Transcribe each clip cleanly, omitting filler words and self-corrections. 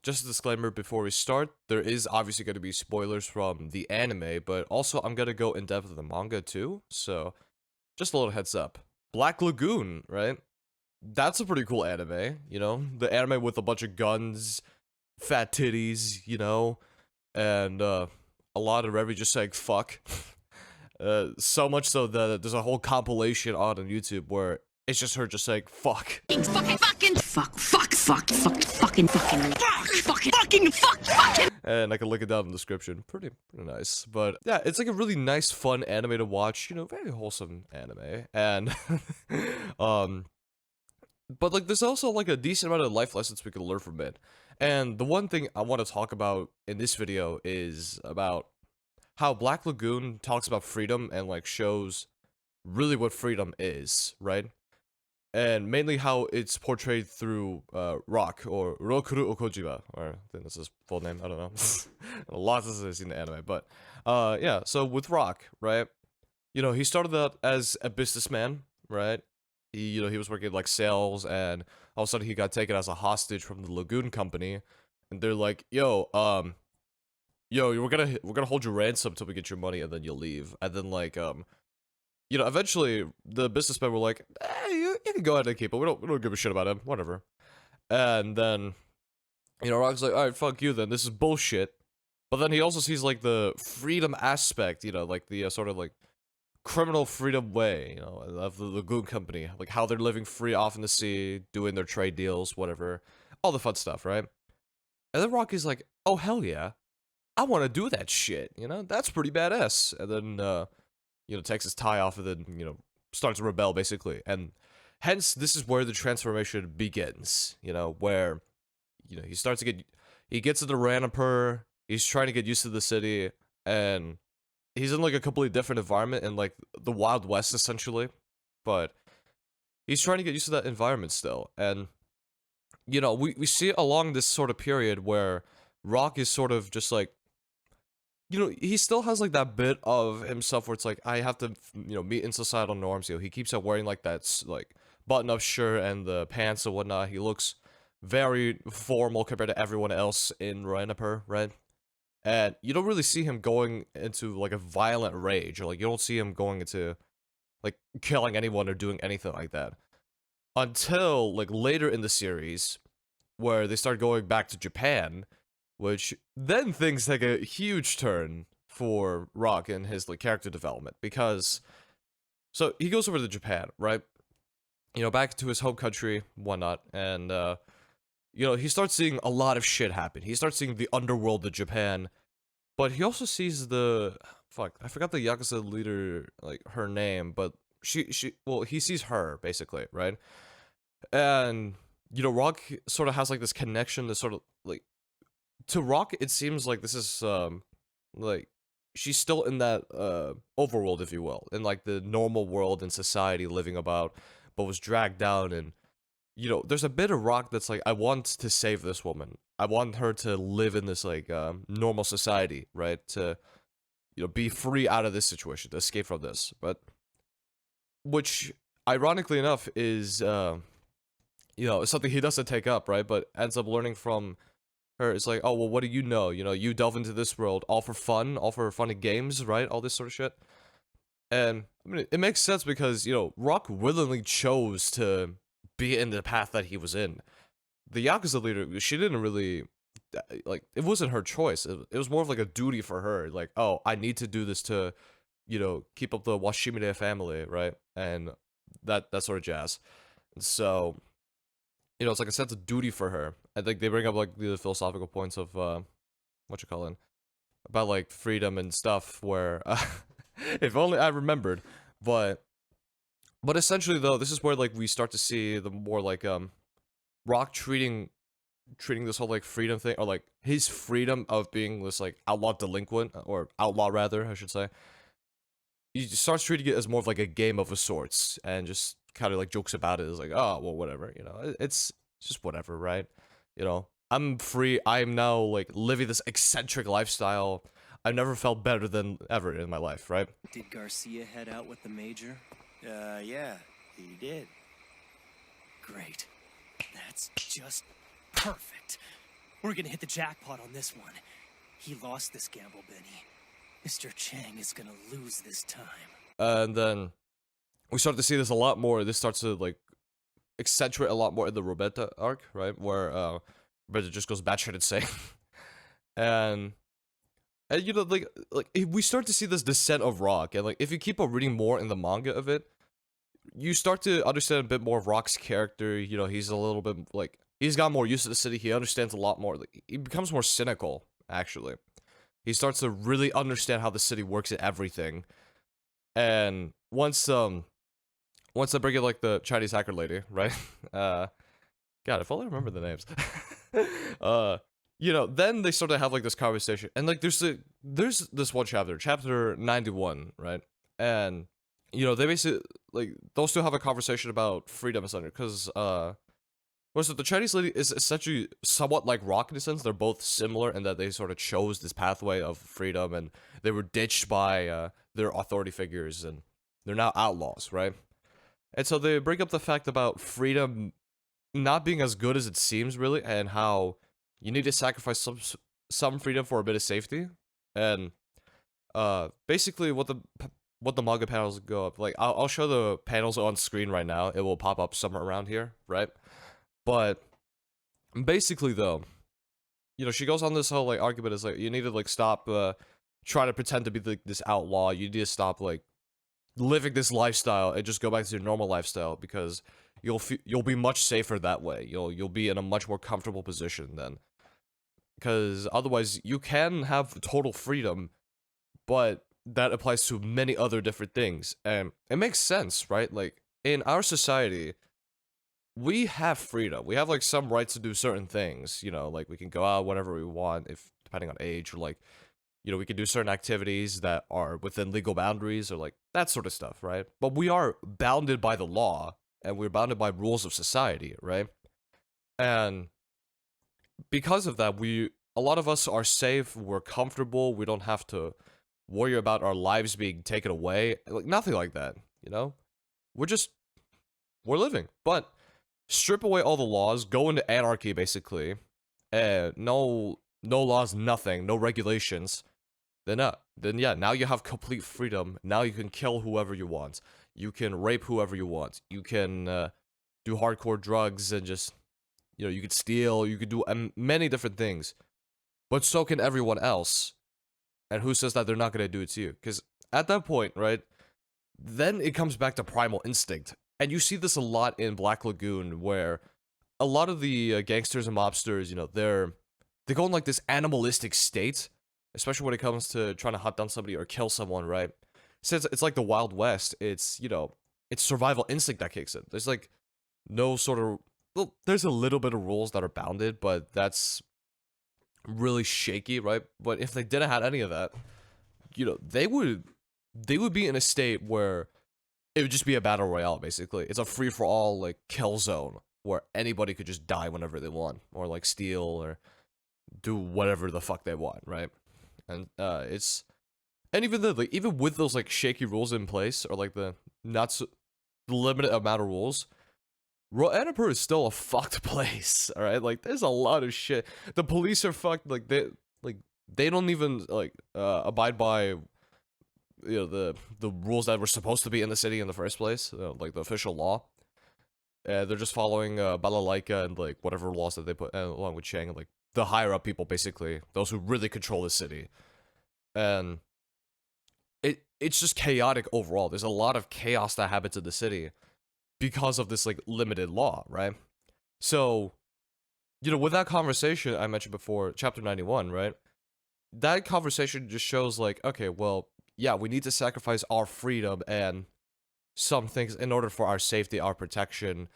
just a disclaimer before we start, there is obviously going to be spoilers from the anime, but also I'm going to go in depth with the manga too, so just a little heads up. Black Lagoon, right? That's a pretty cool anime, you know? The anime with a bunch of guns, fat titties, you know? And a lot of Revy just saying fuck. So much so that there's a whole compilation on YouTube where it's just her just saying fuck. And I can link it down in the description. Pretty nice. But yeah, it's like a really nice, fun anime to watch. You know, very wholesome anime. And but like there's also like a decent amount of life lessons we can learn from it. And the one thing I want to talk about in this video is about how Black Lagoon talks about freedom and like shows really what freedom is, right? And mainly how it's portrayed through Rock, or Rokuru Okojima, or I think that's his full name, I don't know. A lot of I've seen the anime, but yeah, so with Rock, right? You know, he started out as a businessman, right? He was working like sales, and all of a sudden he got taken as a hostage from the Lagoon company, and they're like, yo, we're gonna hold you ransom till we get your money, and then you'll leave. And then like you know, eventually the businessmen were like, you can go ahead and keep it. We don't give a shit about him. Whatever. And then, you know, Rock's like, all right, fuck you then. This is bullshit. But then he also sees like the freedom aspect, you know, like the sort of like criminal freedom way, you know, of the Lagoon Company, like how they're living free off in the sea, doing their trade deals, whatever, all the fun stuff, right? And then Rocky's like, oh hell yeah, I want to do that shit, you know, that's pretty badass. And then you know, takes his tie off and then, you know, starts to rebel, basically. And hence, this is where the transformation begins, you know, where, you know, he gets into Ranapur, he's trying to get used to the city, and he's in, like, a completely different environment in, like, the Wild West, essentially. But he's trying to get used to that environment still. And, you know, we see it along this sort of period where Rock is sort of just, like, you know, he still has, like, that bit of himself where it's like, I have to, you know, meet in societal norms. You know, he keeps on wearing, like, that, like, button-up shirt and the pants and whatnot. He looks very formal compared to everyone else in Ranapur, right? And you don't really see him going into, like, a violent rage, or, like, you don't see him going into, like, killing anyone or doing anything like that. Until, like, later in the series, where they start going back to Japan, which then things take a huge turn for Rock and his like character development, because so he goes over to Japan, right? You know, back to his home country, whatnot, and you know, he starts seeing a lot of shit happen. He starts seeing the underworld of Japan, but he also sees the I forgot the Yakuza leader, like her name, but well, he sees her basically, right? And you know, Rock sort of has like this connection to sort of like to Rock, it seems like this is like she's still in that overworld, if you will, in like the normal world and society living about, but was dragged down. And you know, there's a bit of Rock that's like, I want to save this woman. I want her to live in this like normal society, right? To, you know, be free out of this situation, to escape from this. But which, ironically enough, is you know, something he doesn't take up, right? But ends up learning from her. It's like, oh, well, what do you know? You know, you delve into this world all for fun, all for fun and games, right? All this sort of shit. And I mean, it makes sense because, you know, Rock willingly chose to be in the path that he was in. The Yakuza leader, she didn't really, like, it wasn't her choice. It was more of like a duty for her. Like, oh, I need to do this to, you know, keep up the Washimine family, right? And that sort of jazz. And so, you know, it's like a sense of duty for her. I think they bring up like the philosophical points of what you call it, about like freedom and stuff. Where if only I remembered, but essentially though, this is where like we start to see the more like Rock treating this whole like freedom thing, or like his freedom of being this like outlaw delinquent, or outlaw rather, I should say. He starts treating it as more of like a game of a sorts, and just kind of like jokes about it. It's like, oh well, whatever, you know, it's just whatever, right? You know, I'm free. I'm now like living this eccentric lifestyle. I've never felt better than ever in my life, right? Did Garcia head out with the major? Yeah, he did. Great. That's just perfect. We're gonna hit the jackpot on this one. He lost this gamble, Benny. Mr. Chang is gonna lose this time. And then we start to see this a lot more. This starts to like accentuate a lot more in the Roberta arc, right? Where Roberta just goes batshit insane. and you know, like we start to see this descent of Rock, and like if you keep on reading more in the manga of it, you start to understand a bit more of Rock's character. You know, he's a little bit like he's got more used to the city. He understands a lot more. Like, he becomes more cynical. Actually, he starts to really understand how the city works and everything. And once I bring in like the Chinese hacker lady, right? God, if only I remember the names. You know, then they start to have like this conversation, and like there's this one chapter 91, right? And you know, they basically like those two have a conversation about freedom and something, because was it the Chinese lady is essentially somewhat like Rock in a sense. They're both similar in that they sort of chose this pathway of freedom, and they were ditched by their authority figures, and they're now outlaws, right? And so they bring up the fact about freedom not being as good as it seems, really, and how you need to sacrifice some freedom for a bit of safety. And basically, what the manga panels go up like, I'll show the panels on screen right now. It will pop up somewhere around here, right? But basically, though, you know, she goes on this whole like argument is like you need to like stop trying to pretend to be like this outlaw. You need to stop like living this lifestyle and just go back to your normal lifestyle, because you'll be much safer that way. You'll be in a much more comfortable position then, because otherwise you can have total freedom, but that applies to many other different things, and it makes sense, right? Like in our society, we have freedom. We have like some rights to do certain things. You know, like we can go out whenever we want, if depending on age, or like, you know, we can do certain activities that are within legal boundaries, or like that sort of stuff, right? But we are bounded by the law, and we're bounded by rules of society, right? And because of that, a lot of us are safe, we're comfortable, we don't have to worry about our lives being taken away, like nothing like that, you know? We're living. But strip away all the laws, go into anarchy basically, and no laws, nothing, no regulations. Then yeah, now you have complete freedom. Now you can kill whoever you want. You can rape whoever you want. You can do hardcore drugs, and just, you know, you could steal, you could do many different things. But so can everyone else. And who says that they're not going to do it to you? Because at that point, right, then it comes back to primal instinct. And you see this a lot in Black Lagoon, where a lot of the gangsters and mobsters, you know, they go in like this animalistic state, especially when it comes to trying to hunt down somebody or kill someone, right? Since it's like the Wild West, it's, you know, it's survival instinct that kicks in. There's like no sort of, well, there's a little bit of rules that are bounded, but that's really shaky, right? But if they didn't have any of that, you know, they would be in a state where it would just be a battle royale, basically. It's a free-for-all, like, kill zone, where anybody could just die whenever they want, or like steal, or do whatever the fuck they want, right? And and even then, like, even with those like shaky rules in place, or like the not so limited amount of rules, Annapur is still a fucked place. All right, like there's a lot of shit. The police are fucked. Like they don't even like abide by, you know, the rules that were supposed to be in the city in the first place, like the official law. They're just following balalaika and like whatever laws that they put along with Chang, and like the higher up people, basically those who really control the city. And it's just chaotic overall. There's a lot of chaos that happens in the city because of this like limited law, right? So, you know, with that conversation I mentioned before, chapter 91, right? That conversation just shows like, okay, well, yeah, we need to sacrifice our freedom and some things in order for our safety, our protection,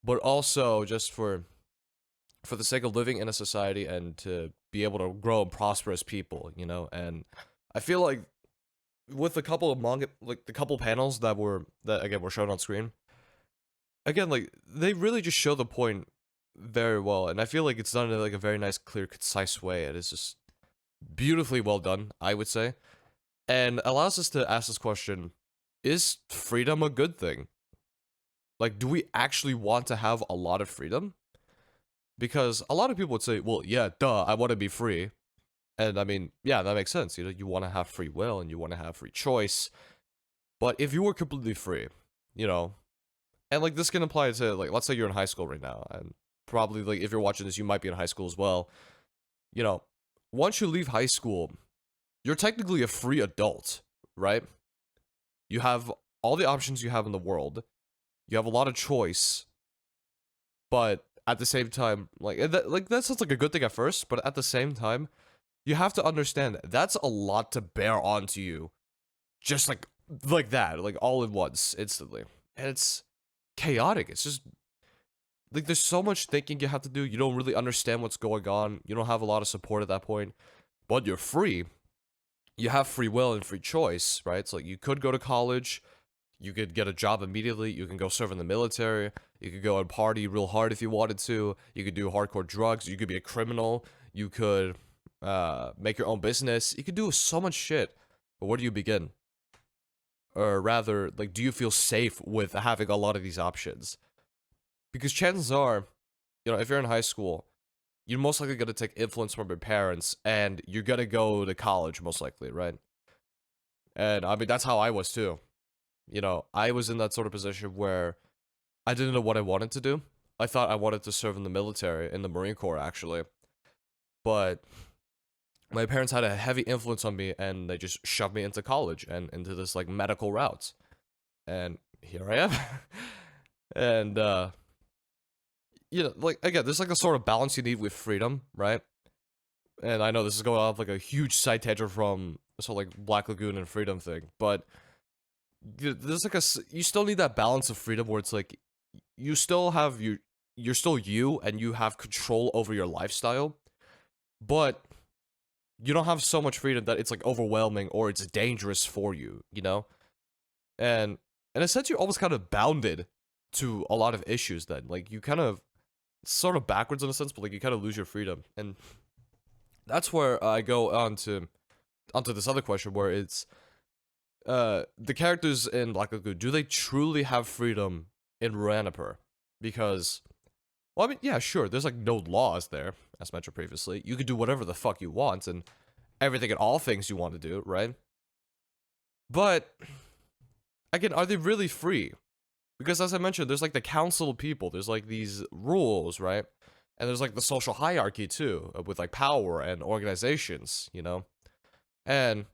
but also just for the sake of living in a society and to be able to grow and prosper as people, you know? And I feel like with a couple of manga, like the couple panels that again were shown on screen, again, like they really just show the point very well, and I feel like it's done in like a very nice, clear, concise way. It is just beautifully well done, I would say, and allows us to ask this question: is freedom a good thing? Like, do we actually want to have a lot of freedom? Because a lot of people would say, well, yeah, duh, I want to be free. And I mean, yeah, that makes sense. You know, you want to have free will and you want to have free choice. But if you were completely free, you know, and like this can apply to like, let's say you're in high school right now, and probably like if you're watching this, you might be in high school as well. You know, once you leave high school, you're technically a free adult, right? You have all the options you have in the world. You have a lot of choice, but at the same time, that sounds like a good thing at first, but at the same time, you have to understand that's a lot to bear onto you, just like that, like all at once, instantly, and it's chaotic. It's just like there's so much thinking you have to do. You don't really understand what's going on. You don't have a lot of support at that point, but you're free. You have free will and free choice, right? So like you could go to college, you could get a job immediately, you can go serve in the military, you could go and party real hard if you wanted to, you could do hardcore drugs, you could be a criminal, you could make your own business, you could do so much shit. But where do you begin? Or rather, like, do you feel safe with having a lot of these options? Because chances are, you know, if you're in high school, you're most likely going to take influence from your parents, and you're going to go to college, most likely, right? And, I mean, that's how I was, too. You know, I was in that sort of position where I didn't know what I wanted to do. I thought I wanted to serve in the military, in the Marine Corps, actually. But my parents had a heavy influence on me, and they just shoved me into college and into this, like, medical route. And here I am. And, you know, like, again, there's, like, a sort of balance you need with freedom, right? And I know this is going off, like, a huge side tangent from, so, like, Black Lagoon and freedom thing, but there's, like, you still need that balance of freedom where it's, like, you still have you're still you, and you have control over your lifestyle, but you don't have so much freedom that it's, like, overwhelming or it's dangerous for you, you know? And in a sense, you're almost kind of bounded to a lot of issues then. Like, you kind of, sort of backwards in a sense, but, like, you kind of lose your freedom. And that's where I go onto this other question where it's, the characters in Black Lagoon, do they truly have freedom in Ranapur? Because, well, I mean, yeah, sure, there's, like, no laws there, as mentioned previously. You can do whatever the fuck you want, and everything and all things you want to do, right? But, again, are they really free? Because as I mentioned, there's, like, the council of people, there's, like, these rules, right? And there's, like, the social hierarchy, too, with, like, power and organizations, you know? And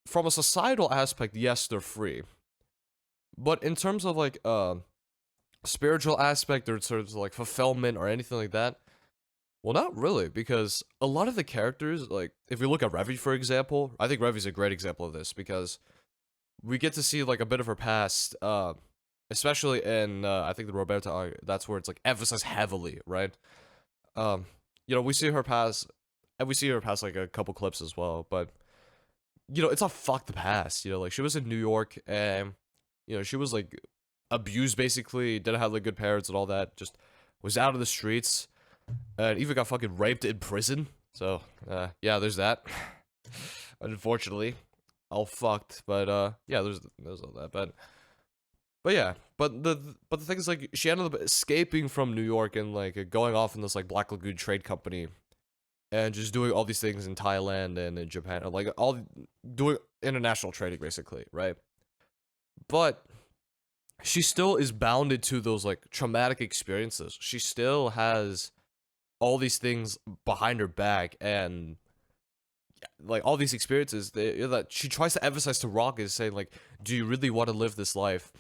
from a societal aspect, yes, they're free. But in terms of, like, spiritual aspect or sort of, like, fulfillment or anything like that, well, not really, because a lot of the characters, like, if we look at Revi, for example, I think Revi's a great example of this, because we get to see, like, a bit of her past, especially in, I think the Roberta arc, that's where it's, like, emphasized heavily, right? You know, we see her past, and we see her past, like, a couple clips as well, but, you know, it's a fucked past, you know, like, she was in New York, and, you know, she was, like, abused, basically, didn't have, like, good parents and all that, just was out of the streets, and even got fucking raped in prison, so, yeah, there's that, unfortunately, all fucked, but, yeah, there's all that, but yeah, but the thing is, like, she ended up escaping from New York and, like, going off in this, like, Black Lagoon trade company, and just doing all these things in Thailand and in Japan, like, all doing international trading, basically, right? But she still is bounded to those, like, traumatic experiences. She still has all these things behind her back, and, like, all these experiences that she tries to emphasize to Rock is saying, like, do you really want to live this life?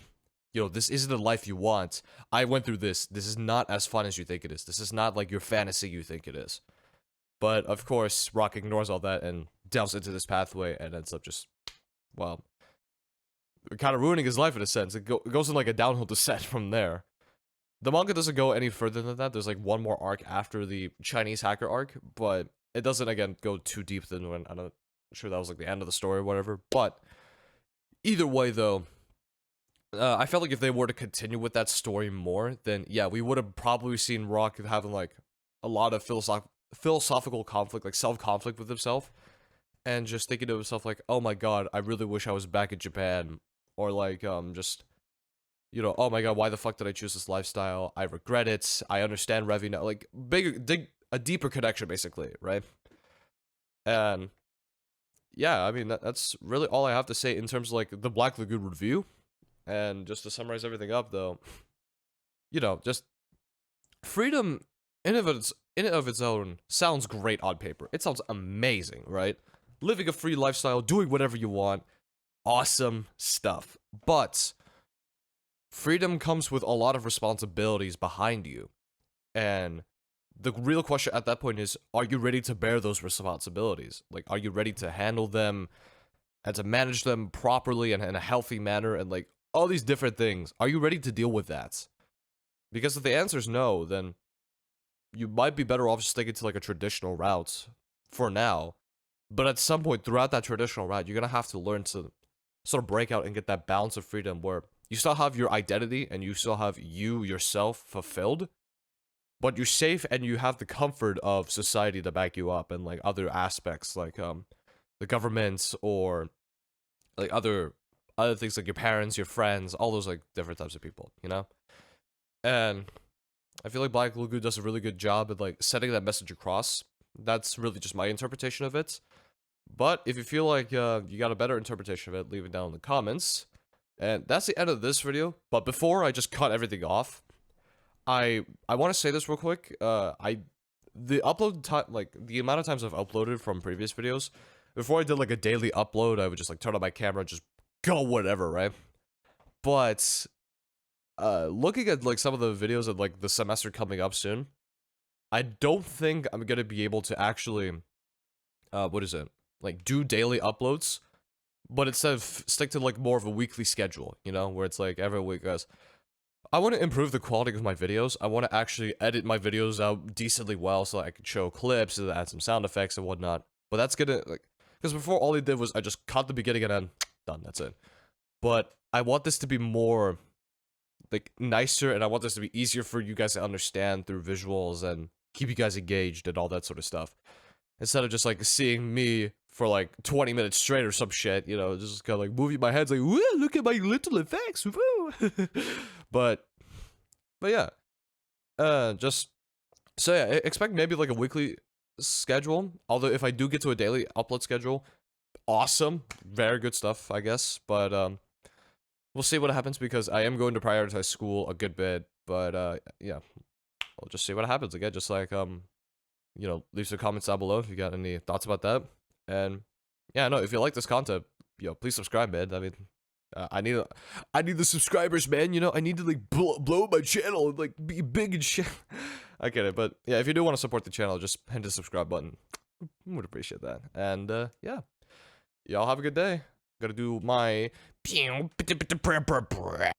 You know, this isn't the life you want. I went through this. This is not as fun as you think it is. This is not like your fantasy you think it is. But, of course, Rock ignores all that and delves into this pathway and ends up just, well, kind of ruining his life in a sense. It goes in, like, a downhill descent from there. The manga doesn't go any further than that. There's, like, one more arc after the Chinese hacker arc, but it doesn't, again, go too deep than when, I'm not sure that was, like, the end of the story or whatever. But, either way, though, I felt like if they were to continue with that story more, then yeah, we would have probably seen Rock having, like, a lot of philosophical conflict, like self-conflict with himself, and just thinking to himself, like, oh my god, I really wish I was back in Japan, or like, just you know, oh my god, why the fuck did I choose this lifestyle? I regret it. I understand Revy now. Like, a deeper connection, basically, right? And yeah, I mean, that's really all I have to say in terms of like the Black Lagoon review. And just to summarize everything up, though, you know, just freedom in and of its own sounds great on paper. It sounds amazing, right? Living a free lifestyle, doing whatever you want, awesome stuff. But freedom comes with a lot of responsibilities behind you. And the real question at that point is, are you ready to bear those responsibilities? Like, are you ready to handle them and to manage them properly and in a healthy manner and like all these different things? Are you ready to deal with that? Because if the answer is no, then you might be better off sticking to like a traditional route for now. But at some point throughout that traditional route, you're gonna have to learn to sort of break out and get that balance of freedom where you still have your identity and you still have you yourself fulfilled, but you're safe and you have the comfort of society to back you up and like other aspects like the government or like other things like your parents, your friends, all those like different types of people, you know? And I feel like Black Lagoon does a really good job at like setting that message across. That's really just my interpretation of it. But if you feel like you got a better interpretation of it, leave it down in the comments. And that's the end of this video. But before I just cut everything off, I want to say this real quick. The upload time, like the amount of times I've uploaded from previous videos, before I did like a daily upload, I would just like turn on my camera and just go whatever, right? But looking at like some of the videos of like the semester coming up soon, I don't think I'm gonna be able to actually what is it? Like do daily uploads, but instead of stick to like more of a weekly schedule, you know, where it's like every week, guys. I want to improve the quality of my videos. I want to actually edit my videos out decently well so I can show clips and add some sound effects and whatnot. But that's gonna like, because before all I did was I just cut the beginning and then done. That's it. But I want this to be more like nicer, and I want this to be easier for you guys to understand through visuals and keep you guys engaged and all that sort of stuff. Instead of just like seeing me for like 20 minutes straight or some shit, you know, just kind of like moving my head like, woo, look at my little effects, woo. but yeah, just so yeah, expect maybe like a weekly schedule. Although if I do get to a daily upload schedule, awesome, very good stuff, I guess. But we'll see what happens because I am going to prioritize school a good bit. But yeah, we'll just see what happens. Again, just like you know, leave some comments down below if you got any thoughts about that. And yeah, no, if you like this content, yo, please subscribe, man. I mean, I need the subscribers, man. You know, I need to like blow my channel and like be big and shit. I get it, but yeah, if you do want to support the channel, just hit the subscribe button. Would appreciate that. And yeah, y'all have a good day. Gotta do my